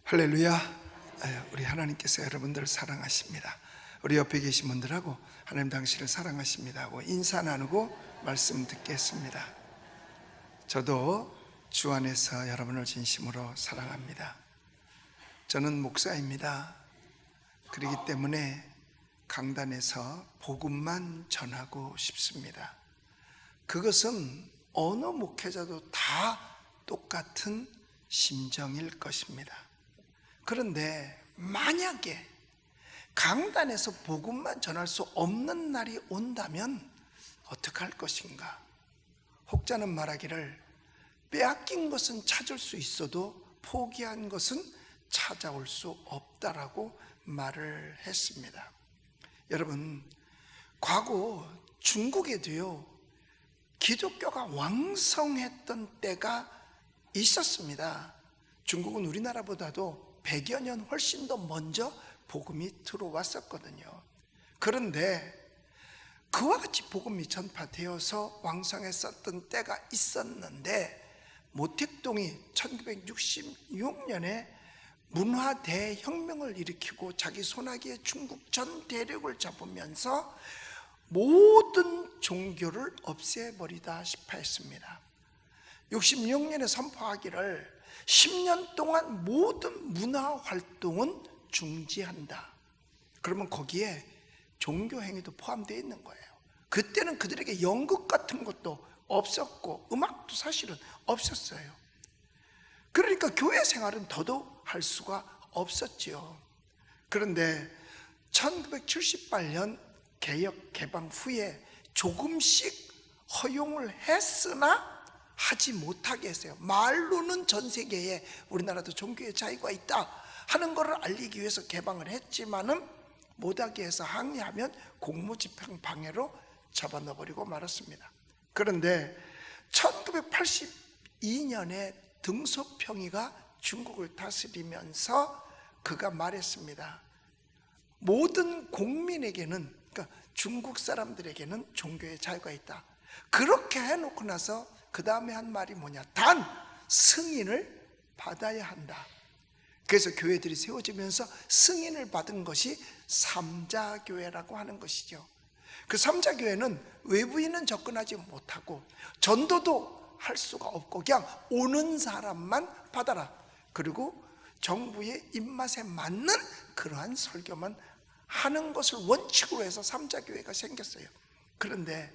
할렐루야. 우리 하나님께서 여러분들을 사랑하십니다. 우리 옆에 계신 분들하고 하나님 당신을 사랑하십니다 하고 인사 나누고 말씀 듣겠습니다. 저도 주 안에서 여러분을 진심으로 사랑합니다. 저는 목사입니다. 그렇기 때문에 강단에서 복음만 전하고 싶습니다. 그것은 어느 목회자도 다 똑같은 심정일 것입니다. 그런데 만약에 강단에서 복음만 전할 수 없는 날이 온다면 어떻게 할 것인가? 혹자는 말하기를 빼앗긴 것은 찾을 수 있어도 포기한 것은 찾아올 수 없다라고 말을 했습니다. 여러분, 과거 중국에도요 기독교가 왕성했던 때가 있었습니다. 중국은 우리나라보다도 100여 년 훨씬 더 먼저 복음이 들어왔었거든요. 그런데 그와 같이 복음이 전파되어서 왕성했었던 때가 있었는데 모택동이 1966년에 문화 대혁명을 일으키고 자기 손아귀에 중국 전 대륙을 잡으면서 모든 종교를 없애버리다 싶어 했습니다. 66년에 선포하기를 10년 동안 모든 문화 활동은 중지한다. 그러면 거기에 종교 행위도 포함되어 있는 거예요. 그때는 그들에게 연극 같은 것도 없었고 음악도 사실은 없었어요. 그러니까 교회 생활은 더더욱 할 수가 없었지요. 그런데 1978년 개혁 개방 후에 조금씩 허용을 했으나 하지 못하게 했어요. 말로는 전 세계에 우리나라도 종교의 자유가 있다 하는 것을 알리기 위해서 개방을 했지만은 못하게 해서 항의하면 공무집행 방해로 잡아넣어버리고 말았습니다. 그런데 1982년에 등소평이가 중국을 다스리면서 그가 말했습니다. 모든 국민에게는, 그러니까 중국 사람들에게는 종교의 자유가 있다. 그렇게 해놓고 나서 그 다음에 한 말이 뭐냐? 단 승인을 받아야 한다. 그래서 교회들이 세워지면서 승인을 받은 것이 삼자교회라고 하는 것이죠. 그 삼자교회는 외부인은 접근하지 못하고 전도도 할 수가 없고 그냥 오는 사람만 받아라. 그리고 정부의 입맛에 맞는 그러한 설교만 하는 것을 원칙으로 해서 삼자교회가 생겼어요. 그런데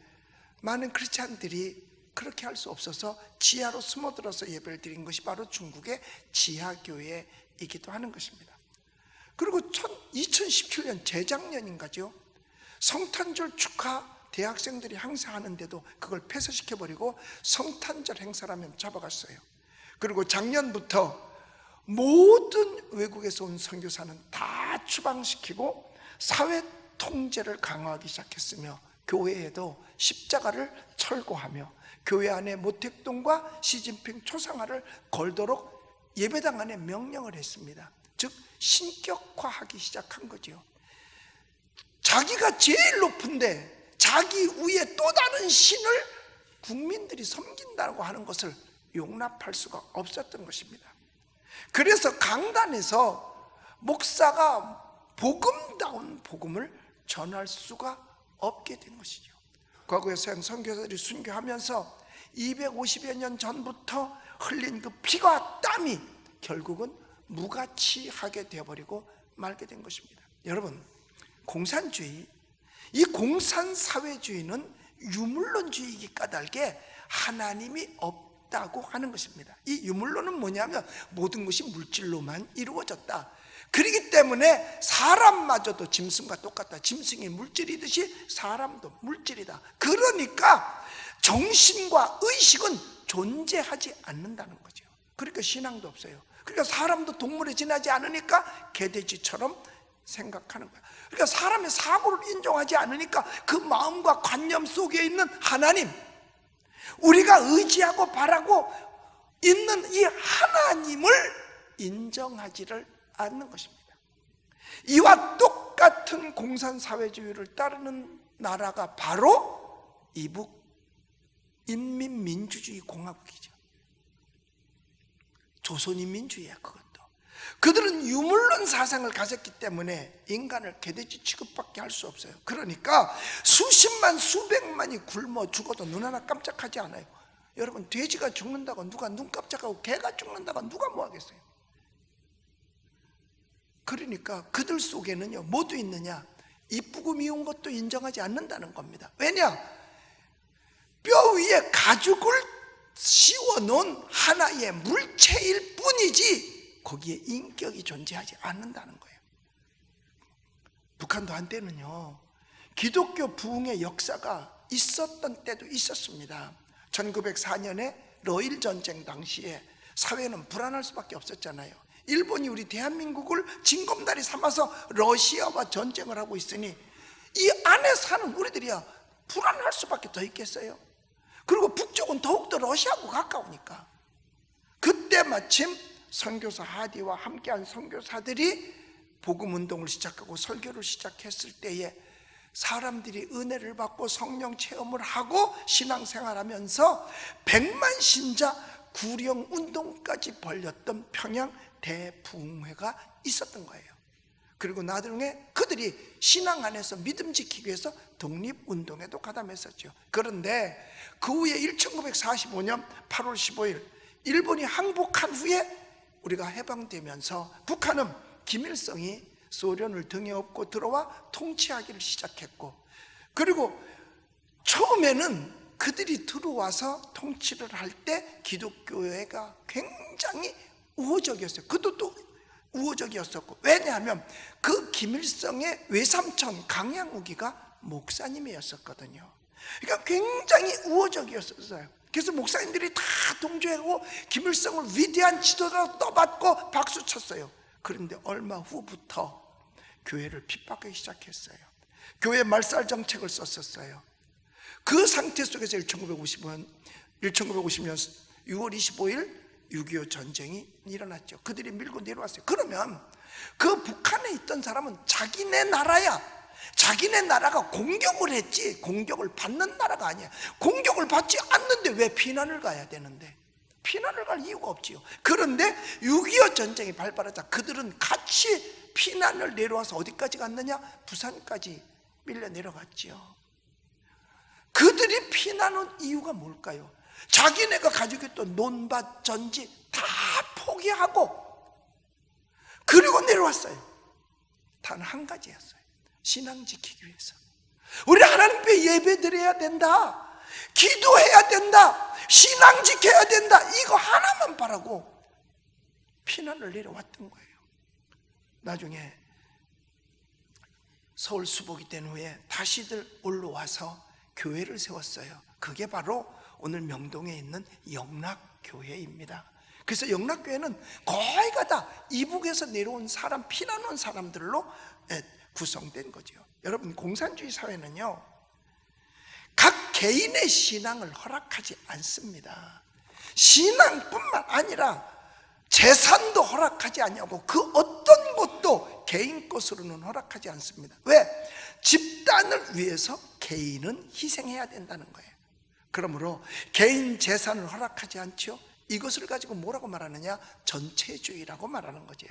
많은 크리스찬들이 그렇게 할 수 없어서 지하로 숨어들어서 예배를 드린 것이 바로 중국의 지하교회이기도 하는 것입니다. 그리고 2017년 재작년인가죠? 성탄절 축하 대학생들이 행사하는데도 그걸 폐쇄시켜버리고 성탄절 행사라면 잡아갔어요. 그리고 작년부터 모든 외국에서 온 선교사는 다 추방시키고 사회 통제를 강화하기 시작했으며 교회에도 십자가를 철거하며 교회 안에 모택동과 시진핑 초상화를 걸도록 예배당 안에 명령을 했습니다. 즉 신격화하기 시작한 거죠. 자기가 제일 높은데 자기 위에 또 다른 신을 국민들이 섬긴다고 하는 것을 용납할 수가 없었던 것입니다. 그래서 강단에서 목사가 복음다운 복음을 전할 수가 없게 된 것이죠. 과거에 서양 선교사들이 순교하면서 250여 년 전부터 흘린 그 피와 땀이 결국은 무가치하게 되어버리고 말게 된 것입니다. 여러분, 공산주의, 이 공산사회주의는 유물론주의이기 까닭에 하나님이 없다고 하는 것입니다. 이 유물론은 뭐냐면 모든 것이 물질로만 이루어졌다. 그렇기 때문에 사람마저도 짐승과 똑같다. 짐승이 물질이듯이 사람도 물질이다. 그러니까 정신과 의식은 존재하지 않는다는 거죠. 그러니까 신앙도 없어요. 그러니까 사람도 동물에 지나지 않으니까 개돼지처럼 생각하는 거야. 그러니까 사람의 사고를 인정하지 않으니까 그 마음과 관념 속에 있는 하나님, 우리가 의지하고 바라고 있는 이 하나님을 인정하지를 않는 것입니다. 이와 똑같은 공산사회주의를 따르는 나라가 바로 이북 인민민주주의 공화국이죠. 조선인민주의야. 그것도 그들은 유물론 사상을 가졌기 때문에 인간을 개돼지 취급밖에 할 수 없어요. 그러니까 수십만 수백만이 굶어 죽어도 눈 하나 깜짝하지 않아요. 여러분, 돼지가 죽는다고 누가 눈 깜짝하고 개가 죽는다고 누가 뭐 하겠어요? 그러니까 그들 속에는요, 뭐도 있느냐? 이쁘고 미운 것도 인정하지 않는다는 겁니다. 왜냐? 뼈 위에 가죽을 씌워놓은 하나의 물체일 뿐이지 거기에 인격이 존재하지 않는다는 거예요. 북한도 한때는요, 기독교 부흥의 역사가 있었던 때도 있었습니다. 1904년에 러일 전쟁 당시에 사회는 불안할 수밖에 없었잖아요. 일본이 우리 대한민국을 징검다리 삼아서 러시아와 전쟁을 하고 있으니 이 안에 사는 우리들이야 불안할 수밖에 더 있겠어요. 그리고 북쪽은 더욱더 러시아하고 가까우니까. 그때 마침 선교사 하디와 함께한 선교사들이 복음운동을 시작하고 설교를 시작했을 때에 사람들이 은혜를 받고 성령 체험을 하고 신앙생활하면서 100만 신자 구령운동까지 벌였던 평양 대부흥회가 있었던 거예요. 그리고 나중에 그들이 신앙 안에서 믿음 지키기 위해서 독립운동에도 가담했었죠. 그런데 그 후에 1945년 8월 15일 일본이 항복한 후에 우리가 해방되면서 북한은 김일성이 소련을 등에 업고 들어와 통치하기를 시작했고, 그리고 처음에는 그들이 들어와서 통치를 할 때 기독교회가 굉장히 우호적이었어요. 그것도 우호적이었었고, 왜냐하면 그 김일성의 외삼촌 강양욱이가 목사님이었었거든요. 그러니까 굉장히 우호적이었어요. 그래서 목사님들이 다 동조하고 김일성을 위대한 지도자로 떠받고 박수 쳤어요. 그런데 얼마 후부터 교회를 핍박하기 시작했어요. 교회 말살 정책을 썼었어요. 그 상태 속에서 1950년 6월 25일 6.25 전쟁이 일어났죠. 그들이 밀고 내려왔어요. 그러면 그 북한에 있던 사람은 자기네 나라야. 자기네 나라가 공격을 했지 공격을 받는 나라가 아니야. 공격을 받지 않는데 왜 피난을 가야 되는데? 피난을 갈 이유가 없지요. 그런데 6.25 전쟁이 발발하자 그들은 같이 피난을 내려와서 어디까지 갔느냐? 부산까지 밀려 내려갔지요. 그들이 피난한 이유가 뭘까요? 자기네가 가지고 있던 논밭, 전지 다 포기하고 그리고 내려왔어요. 단 한 가지였어요. 신앙 지키기 위해서. 우리 하나님 앞에 예배 드려야 된다. 기도해야 된다. 신앙 지켜야 된다. 이거 하나만 바라고 피난을 내려왔던 거예요. 나중에 서울 수복이 된 후에 다시들 올라와서 교회를 세웠어요. 그게 바로 오늘 명동에 있는 영락교회입니다. 그래서 영락교회는 거의가 다 이북에서 내려온 사람, 피난 온 사람들로 구성된 거죠. 여러분, 공산주의 사회는요, 각 개인의 신앙을 허락하지 않습니다. 신앙뿐만 아니라 재산도 허락하지 않냐고, 그 어떤 것도 개인 것으로는 허락하지 않습니다. 왜? 집단을 위해서 개인은 희생해야 된다는 거예요. 그러므로 개인 재산을 허락하지 않죠. 이것을 가지고 뭐라고 말하느냐? 전체주의라고 말하는 거죠.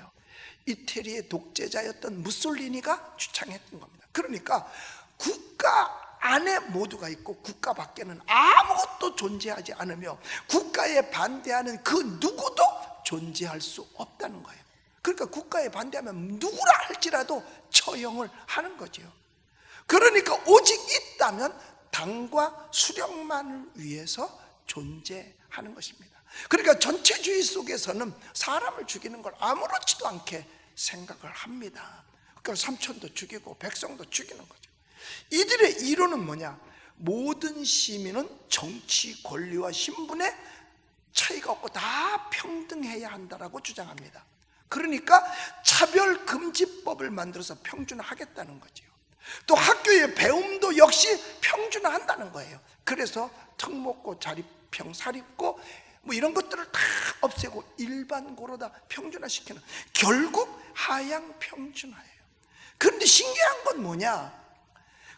이태리의 독재자였던 무솔리니가 주창했던 겁니다. 그러니까 국가 안에 모두가 있고 국가 밖에는 아무것도 존재하지 않으며 국가에 반대하는 그 누구도 존재할 수 없다는 거예요. 그러니까 국가에 반대하면 누구라 할지라도 처형을 하는 거죠. 그러니까 오직 있다면 당과 수령만을 위해서 존재하는 것입니다. 그러니까 전체주의 속에서는 사람을 죽이는 걸 아무렇지도 않게 생각을 합니다. 그러니까 삼촌도 죽이고 백성도 죽이는 거죠. 이들의 이론은 뭐냐? 모든 시민은 정치 권리와 신분에 차이가 없고 다 평등해야 한다라고 주장합니다. 그러니까 차별금지법을 만들어서 평준화하겠다는 거죠. 또 학교의 배움도 역시 평준화한다는 거예요. 그래서 특목고, 자립형, 사립고 뭐 이런 것들을 다 없애고 일반고로 다 평준화시키는, 결국 하향 평준화예요. 그런데 신기한 건 뭐냐?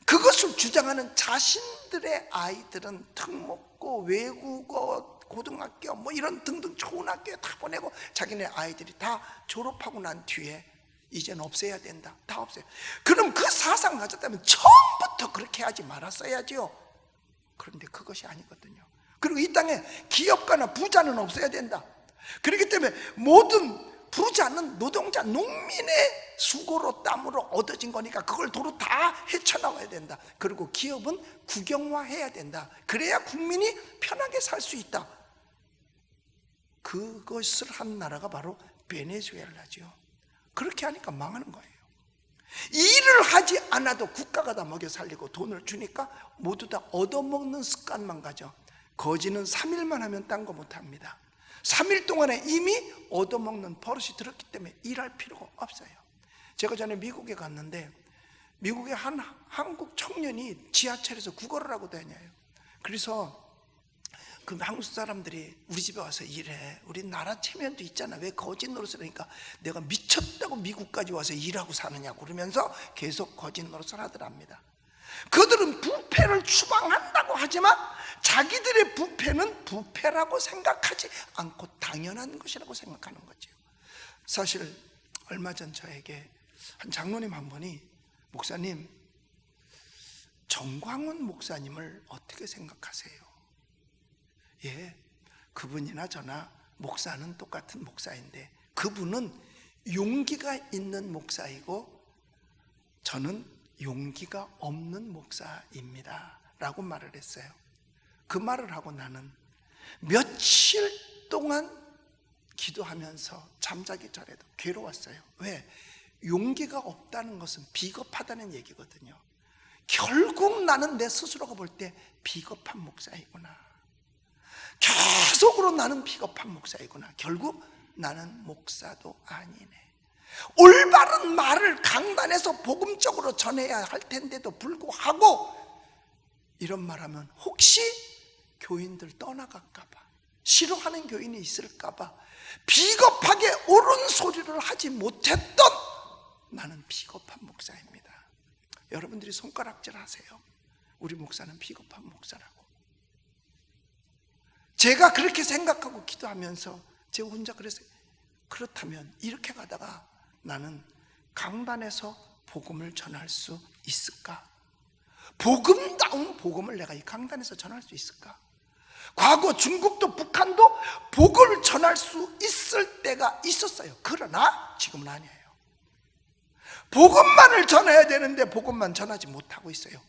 그것을 주장하는 자신들의 아이들은 특목고, 외국어, 고등학교 뭐 이런 등등 좋은 학교에 다 보내고 자기네 아이들이 다 졸업하고 난 뒤에 이제는 없애야 된다, 다 없애요. 그럼 그 사상 가졌다면 처음부터 그렇게 하지 말았어야죠. 그런데 그것이 아니거든요. 그리고 이 땅에 기업가나 부자는 없어야 된다. 그렇기 때문에 모든 부자는 노동자, 농민의 수고로 땀으로 얻어진 거니까 그걸 도로 다 헤쳐나와야 된다. 그리고 기업은 국영화해야 된다. 그래야 국민이 편하게 살 수 있다. 그것을 한 나라가 바로 베네수엘라죠. 그렇게 하니까 망하는 거예요. 일을 하지 않아도 국가가 다 먹여 살리고 돈을 주니까 모두 다 얻어먹는 습관만 가져. 거지는 3일만 하면 딴 거 못합니다. 3일 동안에 이미 얻어먹는 버릇이 들었기 때문에 일할 필요가 없어요. 제가 전에 미국에 갔는데 미국의 한 한국 청년이 지하철에서 구걸을 하고 다녀요. 그래서 그 한국 사람들이 우리 집에 와서 일해. 우리 나라 체면도 있잖아. 왜 거짓 노릇을 하니까 내가 미쳤다고 미국까지 와서 일하고 사느냐고 그러면서 계속 거짓 노릇을 하더랍니다. 그들은 부패를 추방한다고 하지만 자기들의 부패는 부패라고 생각하지 않고 당연한 것이라고 생각하는 거죠. 사실 얼마 전 저에게 한 장로님 한 분이 목사님, 정광훈 목사님을 어떻게 생각하세요? 예, 그분이나 저나 목사는 똑같은 목사인데 그분은 용기가 있는 목사이고 저는 용기가 없는 목사입니다 라고 말을 했어요. 그 말을 하고 나는 며칠 동안 기도하면서 잠자기 전에도 괴로웠어요. 왜? 용기가 없다는 것은 비겁하다는 얘기거든요. 결국 나는 내 스스로가 볼 때 비겁한 목사이구나. 계속으로 나는 비겁한 목사이구나. 결국 나는 목사도 아니네. 올바른 말을 강단에서 복음적으로 전해야 할 텐데도 불구하고 이런 말하면 혹시 교인들 떠나갈까봐, 싫어하는 교인이 있을까봐 비겁하게 옳은 소리를 하지 못했던 나는 비겁한 목사입니다. 여러분들이 손가락질 하세요. 우리 목사는 비겁한 목사라고. 제가 그렇게 생각하고 기도하면서 제가 혼자 그랬어요. 그렇다면 이렇게 가다가 나는 강단에서 복음을 전할 수 있을까? 복음다운 복음을 내가 이 강단에서 전할 수 있을까? 과거 중국도 북한도 복음을 전할 수 있을 때가 있었어요. 그러나 지금은 아니에요. 복음만을 전해야 되는데 복음만 전하지 못하고 있어요.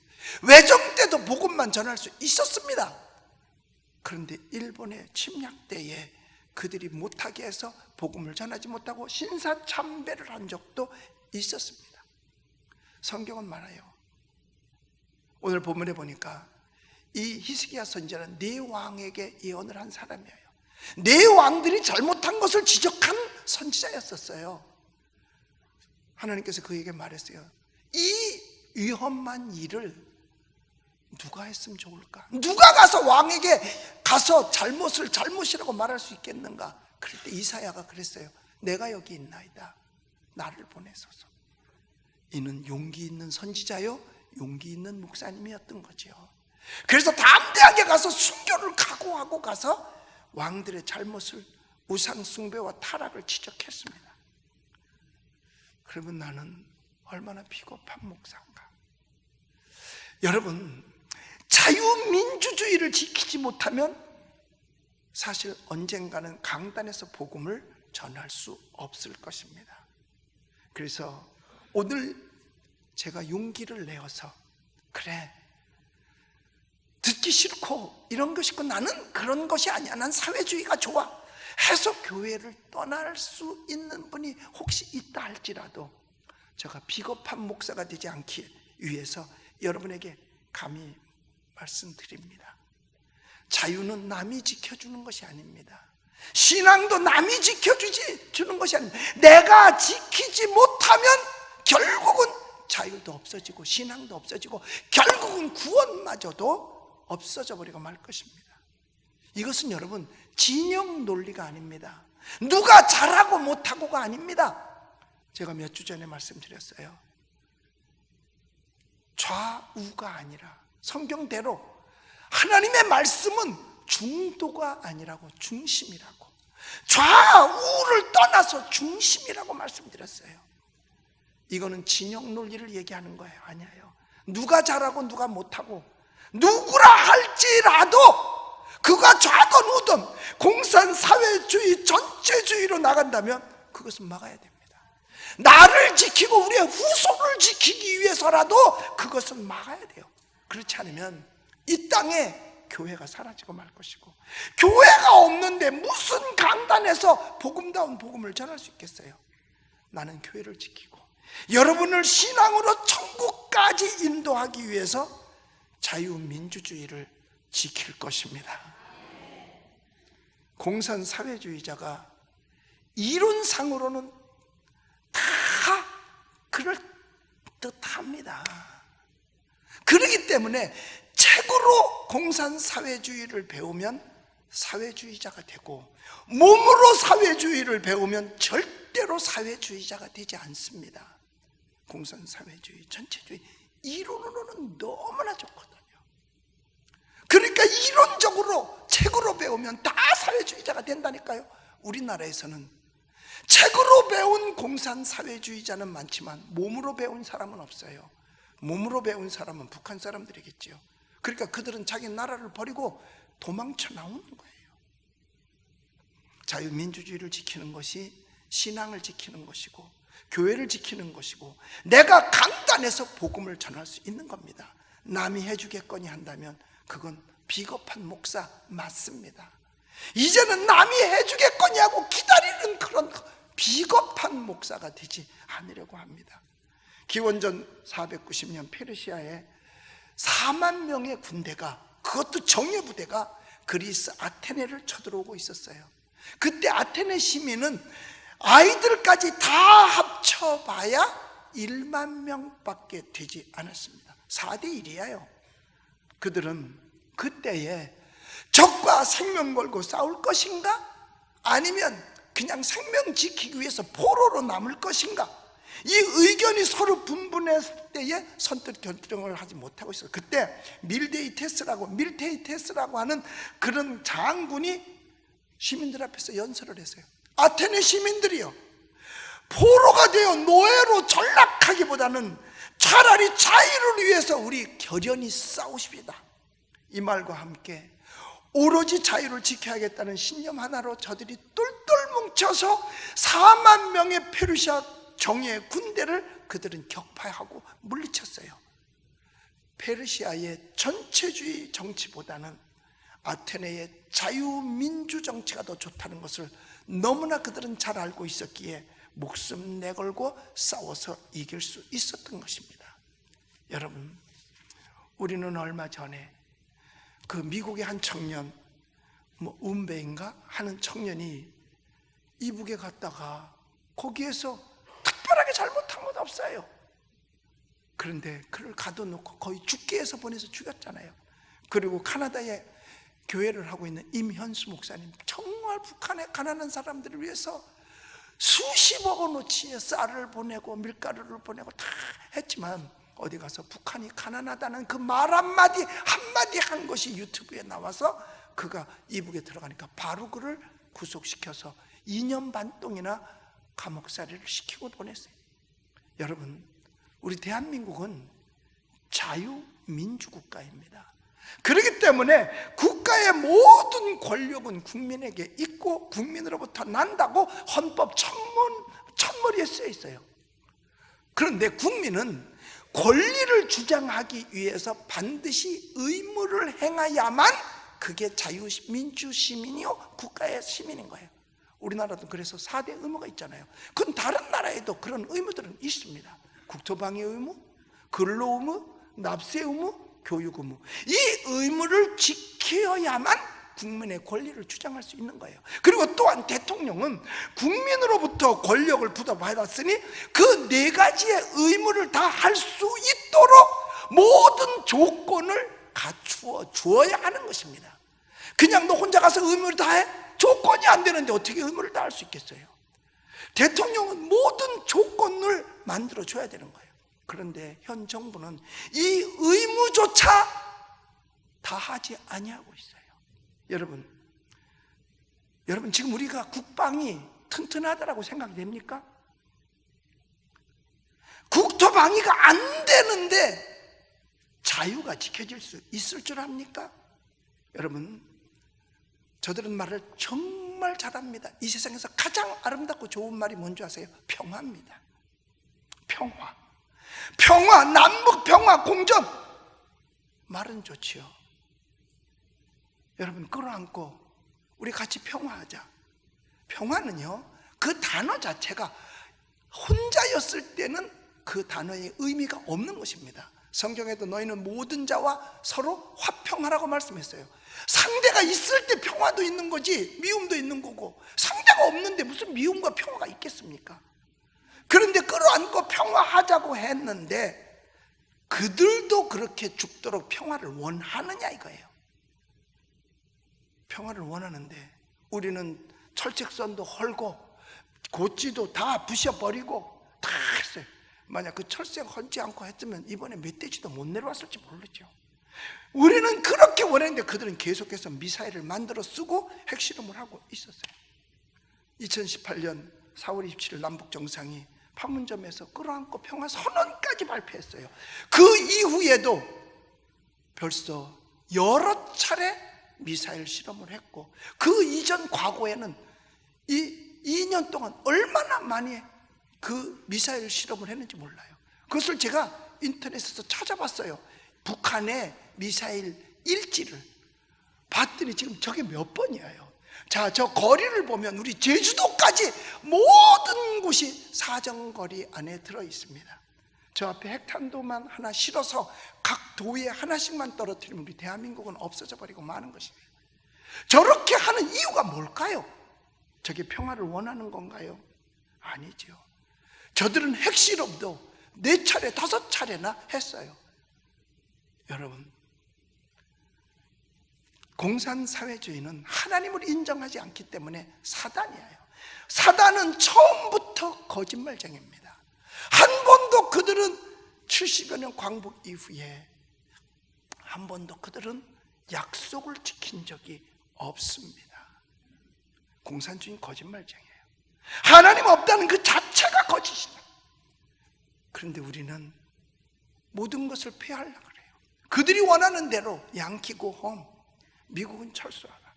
외정 때도 복음만 전할 수 있었습니다. 그런데 일본의 침략 때에 그들이 못하게 해서 복음을 전하지 못하고 신사참배를 한 적도 있었습니다. 성경은 말해요. 오늘 본문에 보니까 이 히스기야 선지자는 네 왕에게 예언을 한 사람이에요. 네 왕들이 잘못한 것을 지적한 선지자였었어요. 하나님께서 그에게 말했어요. 이 위험한 일을 누가 했으면 좋을까? 누가 가서 왕에게 가서 잘못을 잘못이라고 말할 수 있겠는가? 그럴 때 이사야가 그랬어요. 내가 여기 있나이다. 나를 보내소서. 이는 용기 있는 선지자요 용기 있는 목사님이었던 거죠. 그래서 담대하게 가서 순교를 각오하고 가서 왕들의 잘못을, 우상 숭배와 타락을 지적했습니다. 그러면 나는 얼마나 비겁한 목사인가? 여러분, 자유민주주의를 지키지 못하면 사실 언젠가는 강단에서 복음을 전할 수 없을 것입니다. 그래서 오늘 제가 용기를 내어서 그래, 듣기 싫고 이런 것이 있고 나는 그런 것이 아니야, 난 사회주의가 좋아 해서 교회를 떠날 수 있는 분이 혹시 있다 할지라도 제가 비겁한 목사가 되지 않기 위해서 여러분에게 감히 말씀드립니다. 자유는 남이 지켜주는 것이 아닙니다. 신앙도 남이 지켜주는 것이 아닙니다. 내가 지키지 못하면 결국은 자유도 없어지고 신앙도 없어지고 결국은 구원마저도 없어져 버리고 말 것입니다. 이것은 여러분 진영 논리가 아닙니다. 누가 잘하고 못하고가 아닙니다. 제가 몇 주 전에 말씀드렸어요. 좌우가 아니라 성경대로 하나님의 말씀은 중도가 아니라고 중심이라고, 좌우를 떠나서 중심이라고 말씀드렸어요. 이거는 진영 논리를 얘기하는 거예요. 아니에요. 누가 잘하고 누가 못하고 누구라 할지라도 그가 좌든 우든 공산사회주의 전체주의로 나간다면 그것은 막아야 됩니다. 나를 지키고 우리의 후손을 지키기 위해서라도 그것은 막아야 돼요. 그렇지 않으면 이 땅에 교회가 사라지고 말 것이고, 교회가 없는데 무슨 강단에서 복음다운 복음을 전할 수 있겠어요? 나는 교회를 지키고 여러분을 신앙으로 천국까지 인도하기 위해서 자유민주주의를 지킬 것입니다. 공산사회주의자가 이론상으로는 다 그럴 듯합니다. 그렇기 때문에 책으로 공산사회주의를 배우면 사회주의자가 되고, 몸으로 사회주의를 배우면 절대로 사회주의자가 되지 않습니다. 공산사회주의, 전체주의 이론으로는 너무나 좋거든요. 그러니까 이론적으로 책으로 배우면 다 사회주의자가 된다니까요. 우리나라에서는 책으로 배운 공산사회주의자는 많지만 몸으로 배운 사람은 없어요. 몸으로 배운 사람은 북한 사람들이겠죠. 그러니까 그들은 자기 나라를 버리고 도망쳐 나오는 거예요. 자유민주주의를 지키는 것이 신앙을 지키는 것이고 교회를 지키는 것이고, 내가 강단에서 복음을 전할 수 있는 겁니다. 남이 해주겠거니 한다면 그건 비겁한 목사 맞습니다. 이제는 남이 해주겠거니 하고 기다리는 그런 비겁한 목사가 되지 않으려고 합니다. 기원전 490년 페르시아에 4만 명의 군대가, 그것도 정예부대가 그리스 아테네를 쳐들어오고 있었어요. 그때 아테네 시민은 아이들까지 다 합쳐봐야 1만 명밖에 되지 않았습니다. 4대 1이에요. 그들은 그때에 적과 생명 걸고 싸울 것인가? 아니면 그냥 생명 지키기 위해서 포로로 남을 것인가? 이 의견이 서로 분분했을 때에 선뜻 결정을 하지 못하고 있어요. 그때 밀테이테스라고 하는 그런 장군이 시민들 앞에서 연설을 했어요. 아테네 시민들이요, 포로가 되어 노예로 전락하기보다는 차라리 자유를 위해서 우리 결연히 싸우십시다. 이 말과 함께 오로지 자유를 지켜야겠다는 신념 하나로 저들이 똘똘 뭉쳐서 4만 명의 페르시아 정예 군대를 그들은 격파하고 물리쳤어요. 페르시아의 전체주의 정치보다는 아테네의 자유민주 정치가 더 좋다는 것을 너무나 그들은 잘 알고 있었기에 목숨 내걸고 싸워서 이길 수 있었던 것입니다. 여러분, 우리는 얼마 전에 그 미국의 한 청년, 운베인가 하는 청년이 이북에 갔다가 거기에서 특별하게 잘못한 건 없어요. 그런데 그를 가둬놓고 거의 죽게 해서 보내서 죽였잖아요. 그리고 카나다에 교회를 하고 있는 임현수 목사님, 정말 북한의 가난한 사람들을 위해서 수십억 원어치의 쌀을 보내고 밀가루를 보내고 다 했지만, 어디 가서 북한이 가난하다는 그 말 한마디 한 것이 유튜브에 나와서 그가 이북에 들어가니까 바로 그를 구속시켜서 2년 반 동이나 감옥살이를 시키고 보냈어요. 여러분, 우리 대한민국은 자유민주국가입니다. 그렇기 때문에 국가의 모든 권력은 국민에게 있고 국민으로부터 난다고 헌법 첫머리에 쓰여 있어요. 그런데 국민은 권리를 주장하기 위해서 반드시 의무를 행해야만 그게 자유민주 시민이요 국가의 시민인 거예요. 우리나라도 그래서 4대 의무가 있잖아요. 그건 다른 나라에도 그런 의무들은 있습니다. 국토방위 의무, 근로 의무, 납세 의무, 교육 의무. 이 의무를 지켜야만 국민의 권리를 주장할 수 있는 거예요. 그리고 또한 대통령은 국민으로부터 권력을 부여받았으니 그 4가지의 의무를 다 할 수 있도록 모든 조건을 갖추어 주어야 하는 것입니다. 그냥 너 혼자 가서 의무를 다 해? 조건이 안 되는데 어떻게 의무를 다 할 수 있겠어요? 대통령은 모든 조건을 만들어 줘야 되는 거예요. 그런데 현 정부는 이 의무조차 다 하지 아니하고 있어요. 여러분 지금 우리가 국방이 튼튼하다라고 생각이 됩니까? 국토 방위가 안 되는데 자유가 지켜질 수 있을 줄 압니까? 여러분, 저들은 말을 정말 잘합니다. 이 세상에서 가장 아름답고 좋은 말이 뭔지 아세요? 평화입니다. 평화, 남북 평화 공존. 말은 좋지요. 여러분, 끌어안고 우리 같이 평화하자. 평화는요, 그 단어 자체가 혼자였을 때는 그 단어의 의미가 없는 것입니다. 성경에도 너희는 모든 자와 서로 화평하라고 말씀했어요. 상대가 있을 때 평화도 있는 거지 미움도 있는 거고, 상대가 없는데 무슨 미움과 평화가 있겠습니까? 그런데 끌어안고 평화하자고 했는데 그들도 그렇게 죽도록 평화를 원하느냐 이거예요. 평화를 원하는데 우리는 철책선도 헐고 고지도 다 부셔버리고 다 했어요. 만약 그 철책 헐지 않고 했으면 이번에 멧돼지도 못 내려왔을지 모르죠. 우리는 그렇게 원했는데 그들은 계속해서 미사일을 만들어 쓰고 핵실험을 하고 있었어요. 2018년 4월 27일 남북정상이 판문점에서 끌어안고 평화선언까지 발표했어요. 그 이후에도 벌써 여러 차례 미사일 실험을 했고, 그 이전 과거에는 이 2년 동안 얼마나 많이 그 미사일 실험을 했는지 몰라요. 그것을 제가 인터넷에서 찾아봤어요. 북한의 미사일 일지를 봤더니 지금 저게 몇 번이에요. 자, 저 거리를 보면 우리 제주도까지 모든 곳이 사정거리 안에 들어 있습니다. 저 앞에 핵탄두만 하나 실어서 각 도에 하나씩만 떨어뜨리면 우리 대한민국은 없어져 버리고 마는 것입니다. 저렇게 하는 이유가 뭘까요? 저게 평화를 원하는 건가요? 아니죠. 저들은 핵실험도 4차례, 5차례나 했어요. 여러분, 공산사회주의는 하나님을 인정하지 않기 때문에 사단이에요. 사단은 처음부터 거짓말쟁이입니다. 한 번도 그들은 70여 년 광복 이후에 한 번도 그들은 약속을 지킨 적이 없습니다. 공산주의는 거짓말쟁이에요. 하나님 없다는 그 자체가 거짓이다. 그런데 우리는 모든 것을 피하려고 그래요. 그들이 원하는 대로 양키고 홈, 미국은 철수하라.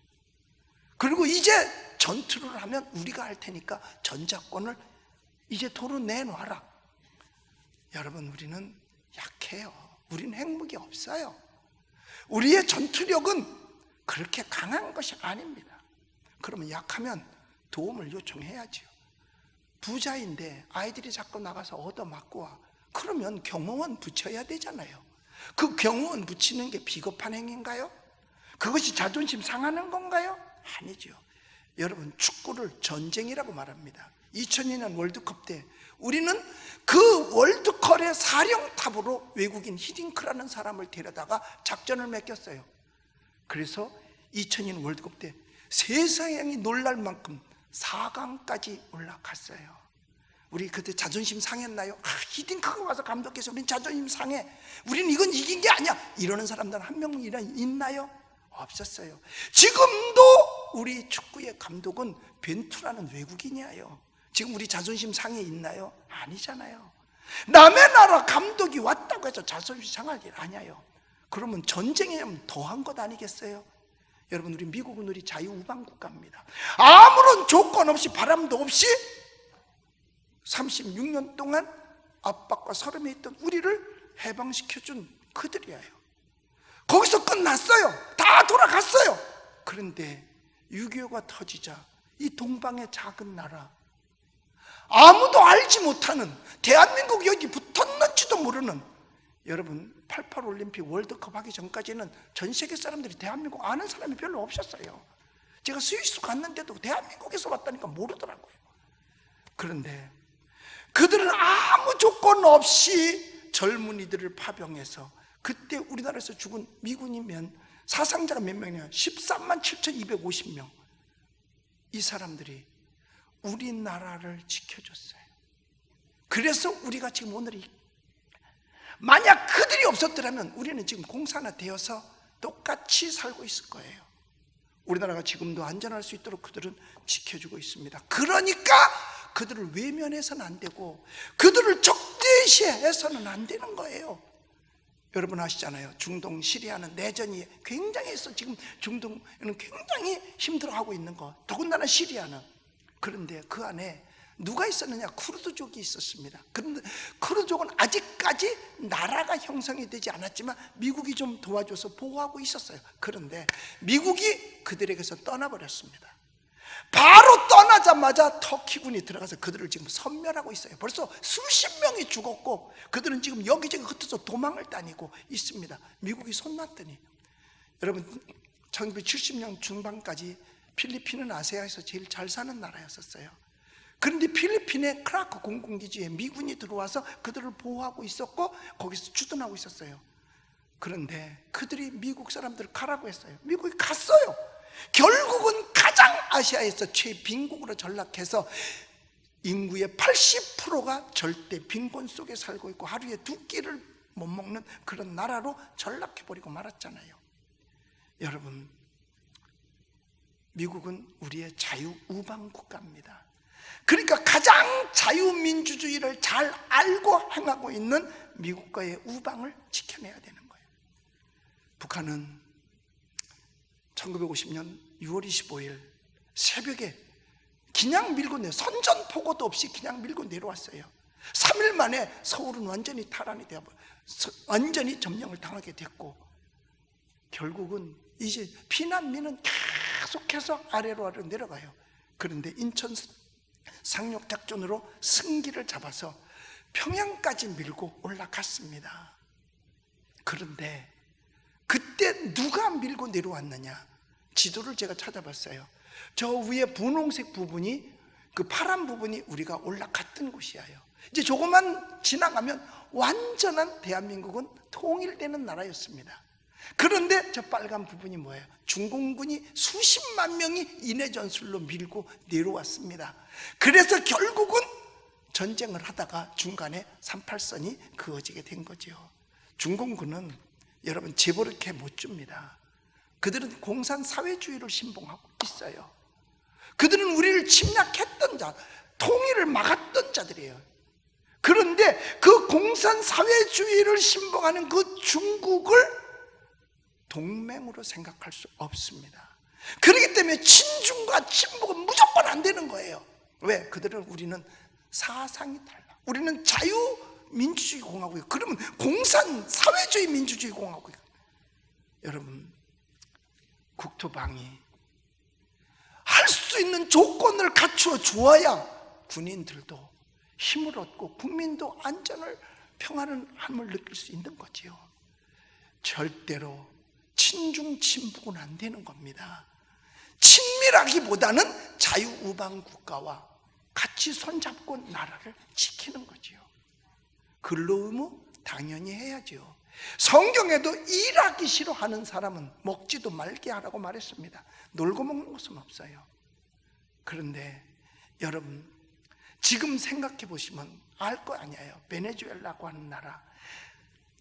그리고 이제 전투를 하면 우리가 할 테니까 전자권을 이제 도로 내놔라. 여러분, 우리는 약해요. 우리는 핵무기 없어요. 우리의 전투력은 그렇게 강한 것이 아닙니다. 그러면 약하면 도움을 요청해야죠. 부자인데 아이들이 자꾸 나가서 얻어맞고 와. 그러면 경호원 붙여야 되잖아요. 그 경호원 붙이는 게 비겁한 행위인가요? 그것이 자존심 상하는 건가요? 아니죠. 여러분, 축구를 전쟁이라고 말합니다. 2002년 월드컵 때 우리는 그 월드컵의 사령탑으로 외국인 히딩크라는 사람을 데려다가 작전을 맡겼어요. 그래서 2002년 월드컵 때 세상이 놀랄 만큼 4강까지 올라갔어요. 우리 그때 자존심 상했나요? 히딩크가 와서 감독해서 우린 자존심 상해, 우린 이건 이긴 게 아니야, 이러는 사람들 한 명이나 있나요? 없었어요. 지금도 우리 축구의 감독은 벤투라는 외국인이에요. 지금 우리 자존심 상해 있나요? 아니잖아요. 남의 나라 감독이 왔다고 해서 자존심 상할 일 아니에요. 그러면 전쟁이면 더한 것 아니겠어요? 여러분, 우리 미국은 우리 자유우방국가입니다. 아무런 조건 없이 바람도 없이 36년 동안 압박과 서름에 있던 우리를 해방시켜준 그들이에요. 거기서 끝났어요. 다 돌아갔어요. 그런데 6.25가 터지자 이 동방의 작은 나라, 아무도 알지 못하는, 대한민국이 여기 붙었는지도 모르는, 여러분 88 올림픽 월드컵 하기 전까지는 전 세계 사람들이 대한민국 아는 사람이 별로 없었어요. 제가 스위스 갔는데도 대한민국에서 왔다니까 모르더라고요. 그런데 그들은 아무 조건 없이 젊은이들을 파병해서, 그때 우리나라에서 죽은 미군이면 사상자가 몇 명이냐? 13만 7,250명. 이 사람들이 우리나라를 지켜줬어요. 그래서 우리가 지금 오늘 만약 그들이 없었더라면 우리는 지금 공산화되어서 똑같이 살고 있을 거예요. 우리나라가 지금도 안전할 수 있도록 그들은 지켜주고 있습니다. 그러니까 그들을 외면해서는 안 되고 그들을 적대시해서는 안 되는 거예요. 여러분 아시잖아요. 중동 시리아는 내전이 굉장히 해서 지금 중동은 굉장히 힘들어하고 있는 거, 더군다나 시리아는. 그런데 그 안에 누가 있었느냐? 쿠르드족이 있었습니다. 그런데 쿠르드족은 아직까지 나라가 형성이 되지 않았지만 미국이 좀 도와줘서 보호하고 있었어요. 그런데 미국이 그들에게서 떠나버렸습니다. 바로 떠나자마자 터키군이 들어가서 그들을 지금 섬멸하고 있어요. 벌써 수십 명이 죽었고 그들은 지금 여기저기 흩어져 도망을 다니고 있습니다. 미국이 손놨더니, 여러분 1970년 중반까지 필리핀은 아시아에서 제일 잘 사는 나라였었어요. 그런데 필리핀의 크라크 공군기지에 미군이 들어와서 그들을 보호하고 있었고 거기서 주둔하고 있었어요. 그런데 그들이 미국 사람들을 가라고 했어요. 미국이 갔어요. 결국은 가장 아시아에서 최빈국으로 전락해서 인구의 80%가 절대 빈곤 속에 살고 있고 하루에 두 끼를 못 먹는 그런 나라로 전락해버리고 말았잖아요. 여러분, 미국은 우리의 자유우방 국가입니다. 그러니까 가장 자유민주주의를 잘 알고 행하고 있는 미국과의 우방을 지켜내야 되는 거예요. 북한은 1950년 6월 25일 새벽에 그냥 밀고 선전포고도 없이 그냥 밀고 내려왔어요. 3일 만에 서울은 완전히 탈환이 되어 완전히 점령을 당하게 됐고, 결국은 이제 피난민은 계속해서 아래로 내려가요. 그런데 인천 상륙작전으로 승기를 잡아서 평양까지 밀고 올라갔습니다. 그런데 그때 누가 밀고 내려왔느냐? 지도를 제가 찾아봤어요. 저 위에 분홍색 부분이, 그 파란 부분이 우리가 올라갔던 곳이에요. 이제 조금만 지나가면 완전한 대한민국은 통일되는 나라였습니다. 그런데 저 빨간 부분이 뭐예요? 중공군이 수십만 명이 인해 전술로 밀고 내려왔습니다. 그래서 결국은 전쟁을 하다가 중간에 38선이 그어지게 된 거죠. 중공군은 여러분 재벌을 못 줍니다. 그들은 공산사회주의를 신봉하고 있어요. 그들은 우리를 침략했던 자, 통일을 막았던 자들이에요. 그런데 그 공산사회주의를 신봉하는 그 중국을 동맹으로 생각할 수 없습니다. 그렇기 때문에 친중과 친북은 무조건 안 되는 거예요. 왜? 우리는 사상이 달라. 우리는 자유민주주의 공화국이에요. 그러면 공산사회주의 민주주의 공화국이에요. 여러분, 국토방위 할 수 있는 조건을 갖추어 주어야 군인들도 힘을 얻고 국민도 안전을, 평안함을 느낄 수 있는 거지요. 절대로 친중 친북은 안 되는 겁니다. 친밀하기보다는 자유우방 국가와 같이 손잡고 나라를 지키는 거지요. 근로 의무 당연히 해야죠. 성경에도 일하기 싫어하는 사람은 먹지도 말게 하라고 말했습니다. 놀고 먹는 것은 없어요. 그런데 여러분, 지금 생각해 보시면 알 거 아니에요. 베네수엘라고 하는 나라,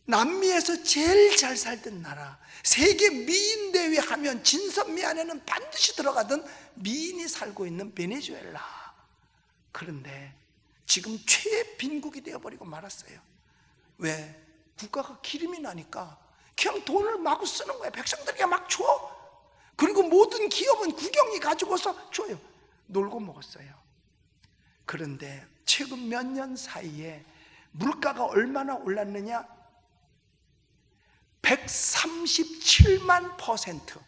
남미에서 제일 잘 살던 나라, 세계 미인 대회 하면 진선미 안에는 반드시 들어가던 미인이 살고 있는 베네수엘라. 그런데 지금 최빈국이 되어버리고 말았어요. 왜? 국가가 기름이 나니까 그냥 돈을 마구 쓰는 거예요. 백성들에게 막 줘. 그리고 모든 기업은 국영이 가지고서 줘요. 놀고 먹었어요. 그런데 최근 몇 년 사이에 물가가 얼마나 올랐느냐? 137만 %.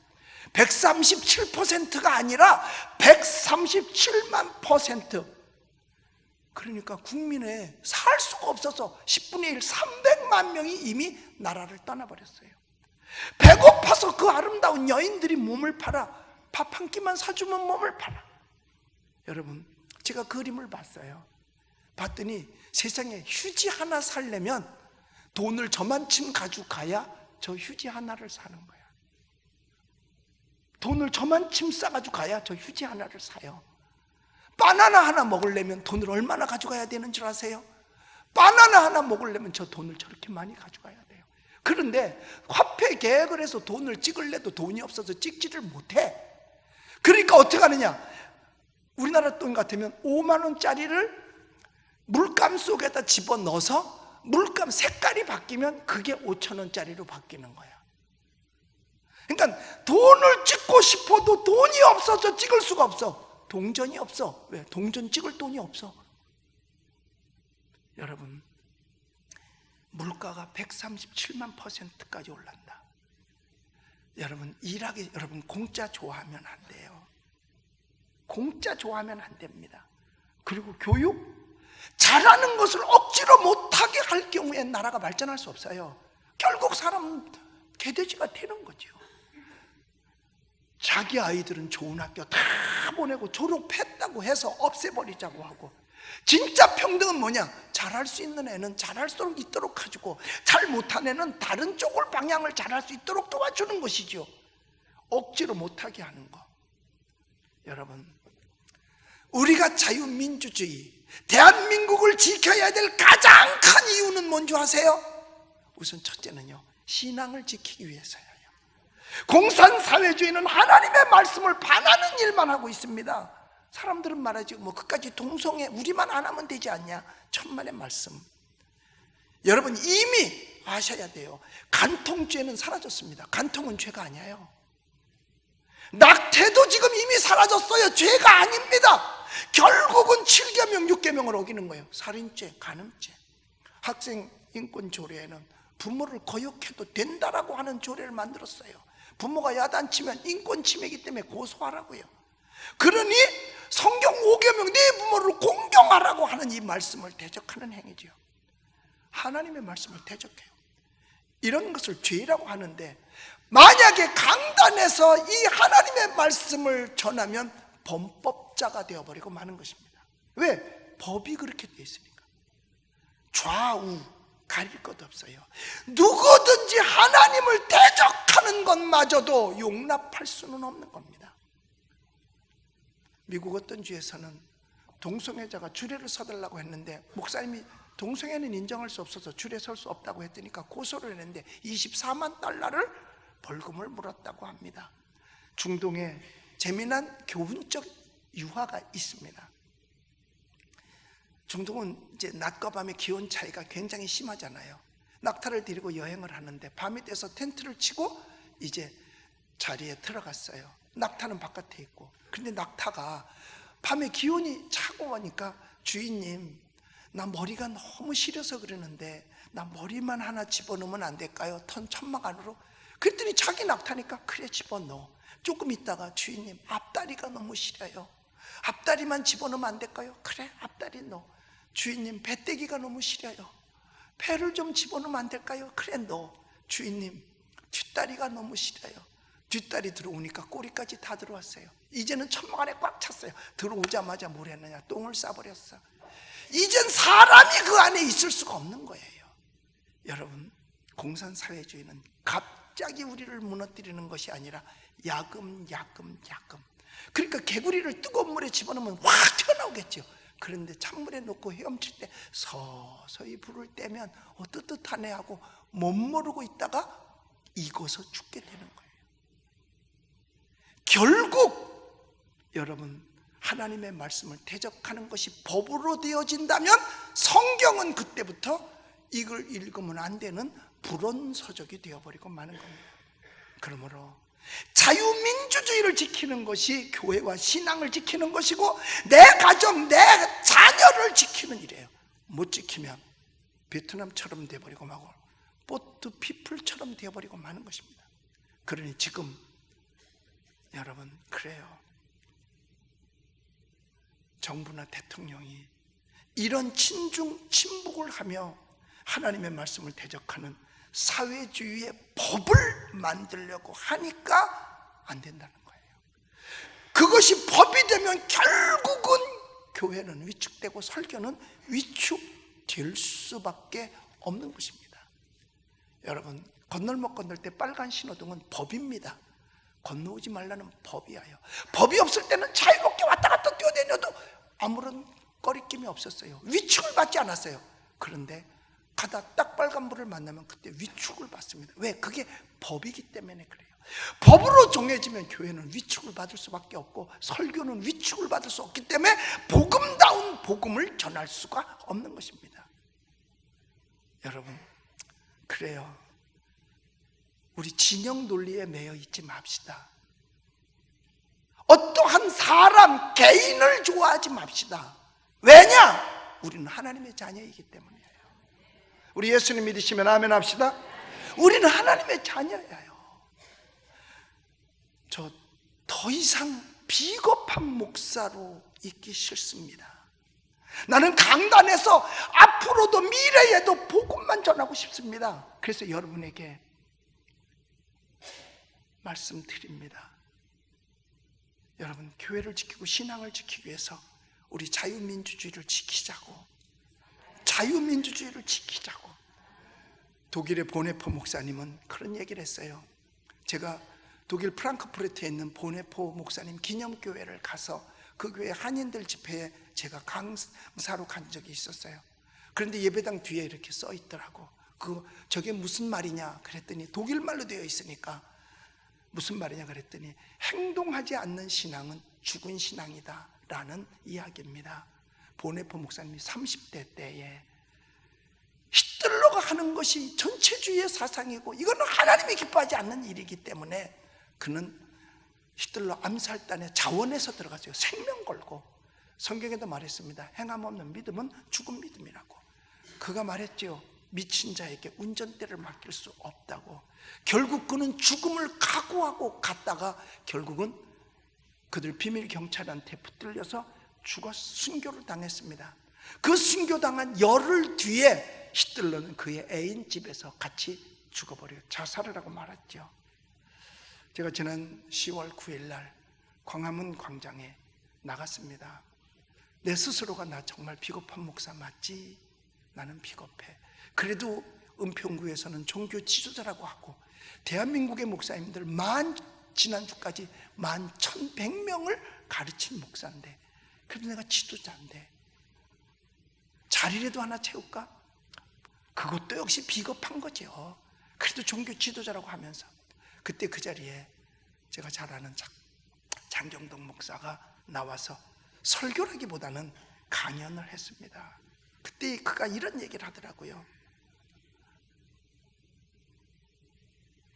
137%가 아니라 137만 %. 그러니까 국민의 살 수가 없어서 10분의 1, 300만 명이 이미 나라를 떠나버렸어요. 배고파서 그 아름다운 여인들이 몸을 팔아, 밥 한 끼만 사주면 몸을 팔아. 여러분, 제가 그림을 봤어요. 봤더니 세상에 휴지 하나 살려면 돈을 저만큼 가져가야 저 휴지 하나를 사는 거야. 돈을 저만큼 싸가지고 가야 저 휴지 하나를 사요. 바나나 하나 먹으려면 돈을 얼마나 가져가야 되는 줄 아세요? 바나나 하나 먹으려면 저 돈을 저렇게 많이 가져가야 돼요. 그런데 화폐 계획을 해서 돈을 찍을래도 돈이 없어서 찍지를 못해. 그러니까 어떻게 하느냐, 우리나라 돈 같으면 5만 원짜리를 물감 속에다 집어넣어서 물감 색깔이 바뀌면 그게 5천 원짜리로 바뀌는 거야. 그러니까 돈을 찍고 싶어도 돈이 없어서 찍을 수가 없어. 동전이 없어. 왜? 동전 찍을 돈이 없어. 여러분, 물가가 137만 %까지 올랐다. 여러분, 여러분 공짜 좋아하면 안 돼요. 공짜 좋아하면 안 됩니다. 그리고 교육, 잘하는 것을 억지로 못하게 할 경우에 나라가 발전할 수 없어요. 결국 사람은 개돼지가 되는 거죠. 자기 아이들은 좋은 학교 다 보내고 졸업했다고 해서 없애버리자고 하고, 진짜 평등은 뭐냐? 잘할 수 있는 애는 잘할 수 있도록 해주고, 잘 못한 애는 다른 쪽을 방향을 잘할 수 있도록 도와주는 것이죠. 억지로 못하게 하는 거. 여러분, 우리가 자유민주주의, 대한민국을 지켜야 될 가장 큰 이유는 뭔지 아세요? 우선 첫째는요, 신앙을 지키기 위해서예요. 공산사회주의는 하나님의 말씀을 반하는 일만 하고 있습니다. 사람들은 말하지, 뭐 그까지 동성애 우리만 안 하면 되지 않냐? 천만의 말씀. 여러분, 이미 아셔야 돼요. 간통죄는 사라졌습니다. 간통은 죄가 아니에요. 낙태도 지금 이미 사라졌어요. 죄가 아닙니다. 결국은 7계명 6계명을 어기는 거예요. 살인죄, 간음죄. 학생 인권 조례에는 부모를 거역해도 된다라고 하는 조례를 만들었어요. 부모가 야단치면 인권 침해이기 때문에 고소하라고요. 그러니 성경 5계명 네 부모를 공경하라고 하는 이 말씀을 대적하는 행위죠. 하나님의 말씀을 대적해요. 이런 것을 죄라고 하는데, 만약에 강단에서 이 하나님의 말씀을 전하면 범법자가 되어버리고 마는 것입니다. 왜? 법이 그렇게 되어 있으니까. 좌우 가릴 것 없어요. 누구든지 하나님을 대적하는 것마저도 용납할 수는 없는 겁니다. 미국 어떤 주에서는 동성애자가 주례를 서달라고 했는데, 목사님이 동성애는 인정할 수 없어서 주례 설 수 없다고 했으니까 고소를 했는데 24만 달러를 벌금을 물었다고 합니다. 중동에 재미난 교훈적 유화가 있습니다. 중동은 이제 낮과 밤의 기온 차이가 굉장히 심하잖아요. 낙타를 데리고 여행을 하는데 밤이 돼서 텐트를 치고 이제 자리에 들어갔어요. 낙타는 바깥에 있고, 근데 낙타가 밤에 기온이 차가우니까, 주인님, 나 머리가 너무 시려서 그러는데 나 머리만 하나 집어넣으면 안 될까요? 천막 안으로. 그랬더니 자기 낙타니까 그래 집어넣어. 조금 있다가, 주인님, 앞다리가 너무 시려요. 앞다리만 집어넣으면 안 될까요? 그래, 앞다리 넣어. 주인님, 배때기가 너무 시려요. 배를 좀 집어넣으면 안 될까요? 그래, 넣어. 주인님, 뒷다리가 너무 시려요. 뒷다리 들어오니까 꼬리까지 다 들어왔어요. 이제는 천막 안에 꽉 찼어요. 들어오자마자 뭘 했느냐? 똥을 싸버렸어. 이젠 사람이 그 안에 있을 수가 없는 거예요. 여러분, 공산사회주의는 갑자기 우리를 무너뜨리는 것이 아니라 야금. 그러니까 개구리를 뜨거운 물에 집어넣으면 확 튀어나오겠죠. 그런데 찬물에 넣고 헤엄칠 때 서서히 불을 떼면 뜨뜻하네 하고 못 모르고 있다가 익어서 죽게 되는 거예요. 결국 여러분, 하나님의 말씀을 대적하는 것이 법으로 되어진다면 성경은 그때부터 이걸 읽으면 안 되는 불온서적이 되어버리고 마는 겁니다. 그러므로 자유민주주의를 지키는 것이 교회와 신앙을 지키는 것이고, 내 가정, 내 자녀를 지키는 일이에요. 못 지키면 베트남처럼 되어버리고 마고 보트 피플처럼 되어버리고 마는 것입니다. 그러니 지금 여러분, 그래요. 정부나 대통령이 이런 친북을 하며 하나님의 말씀을 대적하는 사회주의의 법을 만들려고 하니까 안 된다는 거예요. 그것이 법이 되면 결국은 교회는 위축되고 설교는 위축될 수밖에 없는 것입니다. 여러분, 건널목 건널 때 빨간 신호등은 법입니다. 건너오지 말라는 법이에요. 법이 없을 때는 자유롭게 왔다 갔다 뛰어다녀도 아무런 꺼리낌이 없었어요. 위축을 받지 않았어요. 그런데 가다 딱 빨간불을 만나면 그때 위축을 받습니다. 왜? 그게 법이기 때문에 그래요. 법으로 정해지면 교회는 위축을 받을 수밖에 없고 설교는 위축을 받을 수 없기 때문에 복음다운 복음을 전할 수가 없는 것입니다. 여러분, 그래요. 우리 진영 논리에 매여 있지 맙시다. 어떠한 사람, 개인을 좋아하지 맙시다. 왜냐? 우리는 하나님의 자녀이기 때문이에요. 우리 예수님 믿으시면 아멘 합시다. 우리는 하나님의 자녀예요. 저 더 이상 비겁한 목사로 있기 싫습니다. 나는 강단에서 앞으로도 미래에도 복음만 전하고 싶습니다. 그래서 여러분에게 말씀드립니다. 여러분, 교회를 지키고 신앙을 지키기 위해서 우리 자유민주주의를 지키자고, 자유민주주의를 지키자고. 독일의 보네포 목사님은 그런 얘기를 했어요. 제가 독일 프랑크푸르트에 있는 보네포 목사님 기념교회를 가서 그 교회 한인들 집회에 제가 강사로 간 적이 있었어요. 그런데 예배당 뒤에 이렇게 써 있더라고. 저게 무슨 말이냐 그랬더니 독일 말로 되어 있으니까 무슨 말이냐 그랬더니 행동하지 않는 신앙은 죽은 신앙이다 라는 이야기입니다. 보네포 목사님이 30대 때에 히틀러가 하는 것이 전체주의의 사상이고 이거는 하나님이 기뻐하지 않는 일이기 때문에 그는 히틀러 암살단의 자원에서 들어갔어요. 생명 걸고. 성경에도 말했습니다. 행함 없는 믿음은 죽은 믿음이라고. 그가 말했죠. 미친 자에게 운전대를 맡길 수 없다고. 결국 그는 죽음을 각오하고 갔다가 결국은 그들 비밀 경찰한테 붙들려서 순교를 당했습니다. 그 순교당한 열흘 뒤에 히틀러는 그의 애인 집에서 같이 죽어버려요. 자살을 하고 말았죠. 제가 지난 10월 9일 날 광화문 광장에 나갔습니다. 내 스스로가 나 정말 비겁한 목사 맞지? 나는 비겁해. 그래도 은평구에서는 종교 지도자라고 하고 대한민국의 목사님들 지난주까지 11,100명을 가르친 목사인데 그래도 내가 지도자인데 자리라도 하나 채울까? 그것도 역시 비겁한 거죠. 그래도 종교 지도자라고 하면서 그때 그 자리에 제가 잘 아는 장경동 목사가 나와서 설교라기보다는 강연을 했습니다. 그때 그가 이런 얘기를 하더라고요.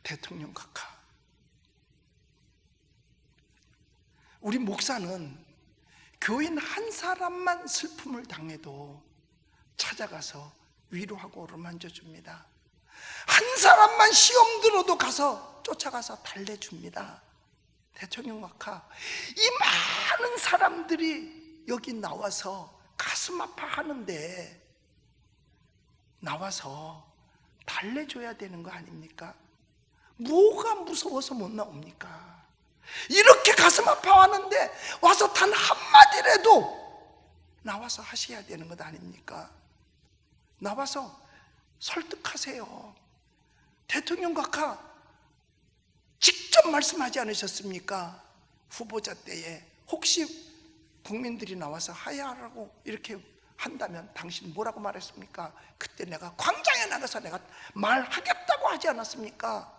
대통령 각하, 우리 목사는 교인 한 사람만 슬픔을 당해도 찾아가서 위로하고 어루만져 줍니다. 한 사람만 시험 들어도 가서 쫓아가서 달래줍니다. 대통령 각하, 이 많은 사람들이 여기 나와서 가슴 아파하는데 나와서 달래줘야 되는 거 아닙니까? 뭐가 무서워서 못 나옵니까? 이렇게 가슴 아파하는데 와서 단 한마디라도 나와서 하셔야 되는 것 아닙니까? 나와서 설득하세요. 대통령 각하 직접 말씀하지 않으셨습니까? 후보자 때에 혹시 국민들이 나와서 하야하라고 이렇게 한다면 당신 뭐라고 말했습니까? 그때 내가 광장에 나가서 내가 말하겠다고 하지 않았습니까?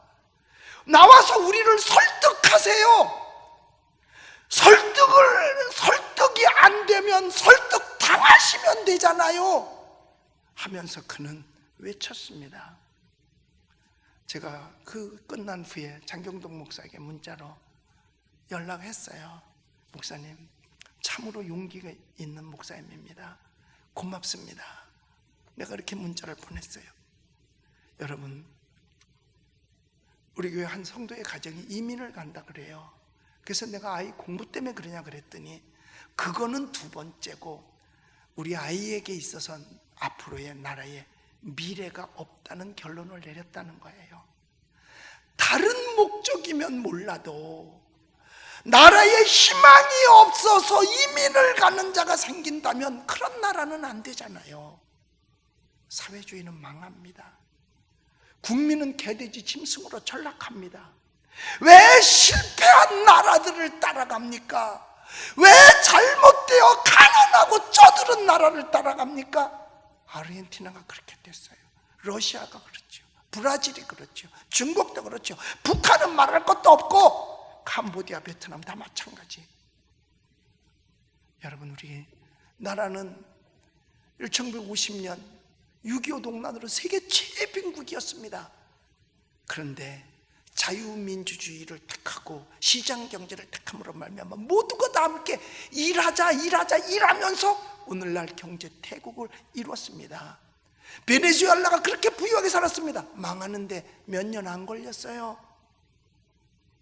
나와서 우리를 설득하세요. 설득이 안 되면 설득 당하시면 되잖아요 하면서 그는 외쳤습니다. 제가 그 끝난 후에 장경동 목사에게 문자로 연락했어요. 목사님, 참으로 용기가 있는 목사님입니다. 고맙습니다. 내가 이렇게 문자를 보냈어요. 여러분, 우리 교회 한 성도의 가정이 이민을 간다 그래요. 그래서 내가 아이 공부 때문에 그러냐 그랬더니 그거는 두 번째고 우리 아이에게 있어서 앞으로의 나라에 미래가 없다는 결론을 내렸다는 거예요. 다른 목적이면 몰라도 나라에 희망이 없어서 이민을 가는 자가 생긴다면 그런 나라는 안 되잖아요. 사회주의는 망합니다. 국민은 개돼지 짐승으로 전락합니다. 왜 실패한 나라들을 따라갑니까? 왜 잘못되어 가난하고 쩌들은 나라를 따라갑니까? 아르헨티나가 그렇게 됐어요. 러시아가 그렇죠. 브라질이 그렇죠. 중국도 그렇죠. 북한은 말할 것도 없고 캄보디아, 베트남 다 마찬가지. 여러분, 우리 나라는 1950년 6.25 동란으로 세계 최빈국이었습니다. 그런데 자유민주주의를 택하고 시장경제를 택함으로 말미암아 모두가 다 함께 일하면서 오늘날 경제 태국을 이뤘습니다. 베네수엘라가 그렇게 부유하게 살았습니다. 망하는데 몇 년 안 걸렸어요.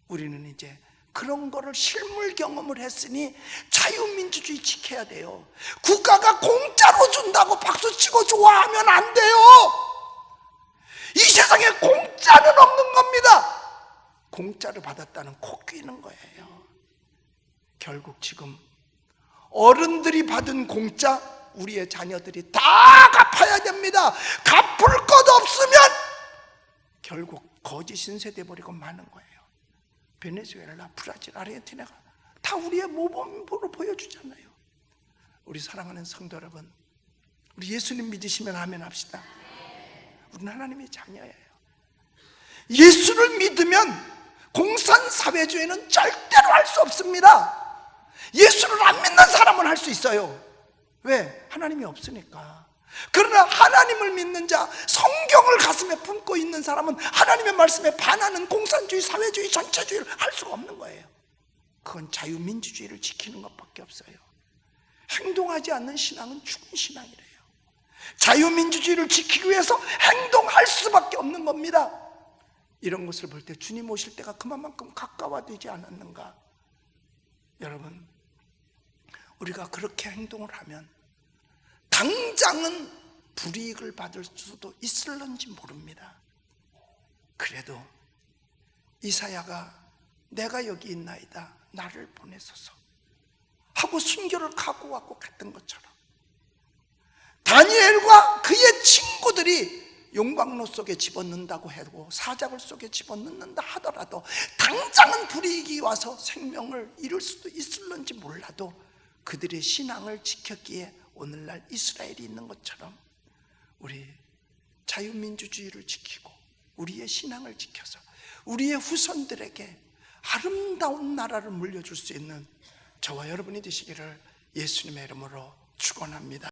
우리는 이제 그런 거를 실물 경험을 했으니 자유민주주의 지켜야 돼요. 국가가 공짜로 준다고 박수치고 좋아하면 안 돼요. 이 세상에 공짜는 없는 겁니다. 공짜를 받았다는 코 끼는 거예요. 결국 지금 어른들이 받은 공짜 우리의 자녀들이 다 갚아야 됩니다. 갚을 것 없으면 결국 거짓 신세 돼버리고 마는 거예요. 베네수엘라, 브라질, 아르헨티나가 다 우리의 모범으로 보여주잖아요. 우리 사랑하는 성도 여러분, 우리 예수님 믿으시면 아멘 합시다. 우리는 하나님의 자녀예요. 예수를 믿으면 공산사회주의는 절대로 할 수 없습니다. 예수를 안 믿는 사람은 할 수 있어요. 왜? 하나님이 없으니까. 그러나 하나님을 믿는 자, 성경을 가슴에 품고 있는 사람은 하나님의 말씀에 반하는 공산주의, 사회주의, 전체주의를 할 수가 없는 거예요. 그건 자유민주주의를 지키는 것밖에 없어요. 행동하지 않는 신앙은 죽은 신앙이래요. 자유민주주의를 지키기 위해서 행동할 수밖에 없는 겁니다. 이런 것을 볼 때 주님 오실 때가 그만큼 가까워지지 않았는가? 여러분, 우리가 그렇게 행동을 하면 당장은 불이익을 받을 수도 있을런지 모릅니다. 그래도 이사야가 내가 여기 있나이다, 나를 보내소서 하고 순교를 각오하고 갔던 것처럼 다니엘과 그의 친구들이 용광로 속에 집어넣는다고 하고 사자굴 속에 집어넣는다 하더라도 당장은 불이익이 와서 생명을 잃을 수도 있을런지 몰라도 그들의 신앙을 지켰기에 오늘날 이스라엘이 있는 것처럼 우리 자유민주주의를 지키고 우리의 신앙을 지켜서 우리의 후손들에게 아름다운 나라를 물려줄 수 있는 저와 여러분이 되시기를 예수님의 이름으로 축원합니다.